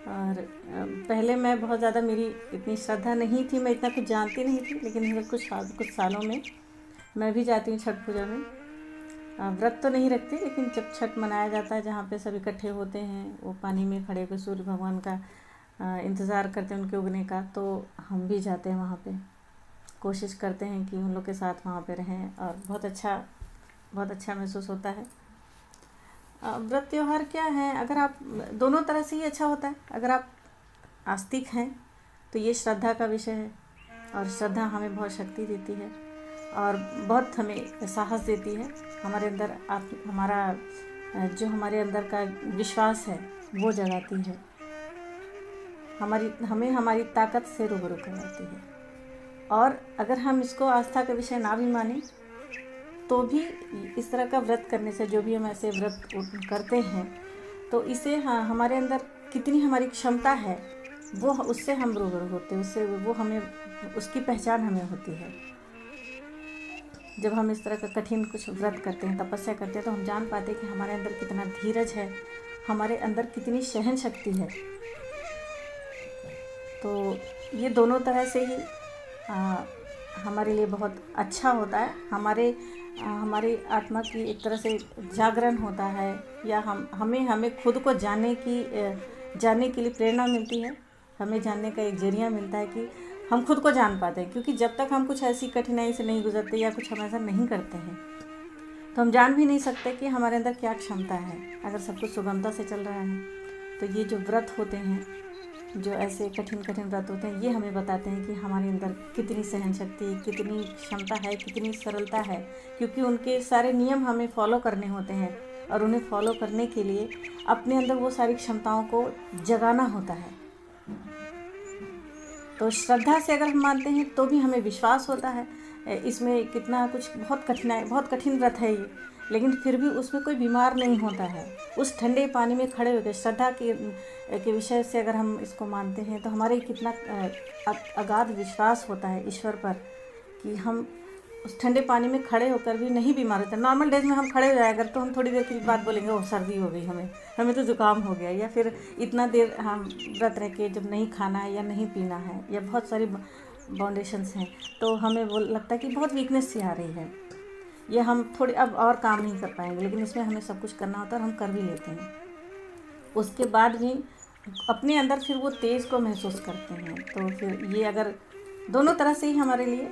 और पहले मैं बहुत ज़्यादा, मेरी इतनी श्रद्धा नहीं थी, मैं इतना कुछ जानती नहीं थी, लेकिन कुछ सालों में मैं भी जाती हूँ छठ पूजा में। व्रत तो नहीं रखती, लेकिन जब छठ मनाया जाता है जहाँ पे सब इकट्ठे होते हैं, वो पानी में खड़े होकर सूर्य भगवान का इंतज़ार करते हैं उनके उगने का, तो हम भी जाते हैं वहाँ पे। कोशिश करते हैं कि उन लोग के साथ वहाँ पे रहें, और बहुत अच्छा महसूस होता है। व्रत त्यौहार क्या है, अगर आप दोनों तरह से ही अच्छा होता है। अगर आप आस्तिक हैं तो ये श्रद्धा का विषय है, और श्रद्धा हमें बहुत शक्ति देती है और बहुत हमें साहस देती है। हमारे अंदर हमारे अंदर का विश्वास है वो जगाती है, हमें हमारी ताकत से रूबरू करवाती है। और अगर हम इसको आस्था का विषय ना भी माने तो भी इस तरह का व्रत करने से, जो भी हम ऐसे व्रत करते हैं, तो इसे हमारे अंदर कितनी हमारी क्षमता है वो उससे हम रूबरू होते हैं, उससे वो हमें, उसकी पहचान हमें होती है। जब हम इस तरह का कठिन कुछ व्रत करते हैं, तपस्या करते हैं, तो हम जान पाते हैं कि हमारे अंदर कितना धीरज है, हमारे अंदर कितनी सहन शक्ति है। तो ये दोनों तरह से ही हमारे लिए बहुत अच्छा होता है। हमारी आत्मा की एक तरह से जागरण होता है, या हमें खुद को जानने के लिए प्रेरणा मिलती है। हमें जानने का एक जरिया मिलता है कि हम खुद को जान पाते हैं, क्योंकि जब तक हम कुछ ऐसी कठिनाई से नहीं गुजरते या कुछ हम ऐसा नहीं करते हैं, तो हम जान भी नहीं सकते कि हमारे अंदर क्या क्षमता है। अगर सब कुछ सुगमता से चल रहा है, तो ये जो व्रत होते हैं, जो ऐसे कठिन व्रत होते हैं, ये हमें बताते हैं कि हमारे अंदर कितनी सहन शक्ति, कितनी क्षमता है, कितनी सरलता है, क्योंकि उनके सारे नियम हमें फॉलो करने होते हैं, और उन्हें फॉलो करने के लिए अपने अंदर वो सारी क्षमताओं को जगाना होता है। तो श्रद्धा से अगर हम मानते हैं तो भी हमें विश्वास होता है इसमें कितना कुछ, बहुत कठिन व्रत है ये, लेकिन फिर भी उसमें कोई बीमार नहीं होता है। उस ठंडे पानी में खड़े होकर श्रद्धा के विषय से अगर हम इसको मानते हैं, तो हमारे कितना अगाध विश्वास होता है ईश्वर पर, कि हम उस ठंडे पानी में खड़े होकर भी नहीं बीमार होते। नॉर्मल डेज में हम खड़े हो जाया अगर, तो हम थोड़ी देर के बाद बोलेंगे ओह सर्दी हो गई, हमें तो ज़ुकाम हो गया, या फिर इतना देर हम व्रत रह के जब नहीं खाना है या नहीं पीना है, या बहुत सारी बाउंडेशंस हैं, तो हमें वो लगता है कि बहुत वीकनेस सी आ रही है, ये हम थोड़ी अब और काम नहीं कर पाएंगे। लेकिन इसमें हमें सब कुछ करना होता है और हम कर भी लेते हैं। उसके बाद भी अपने अंदर फिर वो तेज़ को महसूस करते हैं। तो फिर ये अगर दोनों तरह से ही हमारे लिए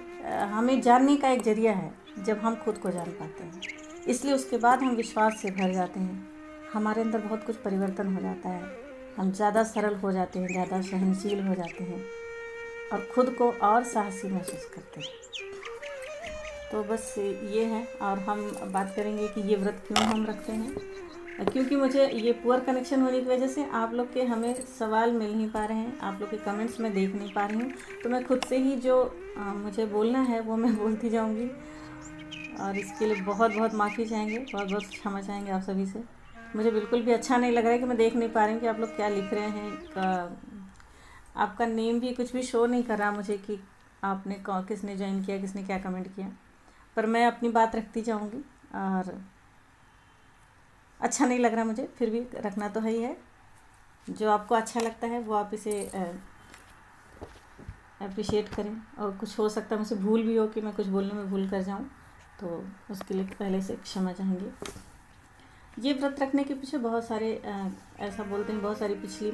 हमें जानने का एक जरिया है, जब हम खुद को जान पाते हैं, इसलिए उसके बाद हम विश्वास से भर जाते हैं। हमारे अंदर बहुत कुछ परिवर्तन हो जाता है, हम ज़्यादा सरल हो जाते हैं, ज़्यादा सहनशील हो जाते हैं, और ख़ुद को और साहसी महसूस करते हैं। तो बस ये है। और हम बात करेंगे कि ये व्रत क्यों हम रखते हैं, क्योंकि मुझे ये पुअर कनेक्शन होने की वजह से आप लोग के हमें सवाल मिल नहीं पा रहे हैं, आप लोग के कमेंट्स में देख नहीं पा रही हूँ, तो मैं खुद से ही जो मुझे बोलना है वो मैं बोलती जाऊँगी, और इसके लिए बहुत माफ़ी चाहेंगे, बहुत क्षमा चाहेंगे आप सभी से। मुझे बिल्कुल भी अच्छा नहीं लग रहा है कि मैं देख नहीं पा रही हूँ कि आप लोग क्या लिख रहे हैं। आपका नेम भी कुछ भी शो नहीं कर रहा मुझे कि आपने किसने ज्वाइन किया, किसने क्या कमेंट किया, पर मैं अपनी बात रखती जाऊँगी, और अच्छा नहीं लग रहा मुझे, फिर भी रखना तो है ही है। जो आपको अच्छा लगता है वो आप इसे अप्रिशिएट करें, और कुछ हो सकता है मुझसे भूल भी हो कि मैं कुछ बोलने में भूल कर जाऊं, तो उसके लिए पहले से क्षमा चाहेंगे। ये व्रत रखने के पीछे बहुत सारे ऐसा बोलते हैं, बहुत सारी पिछली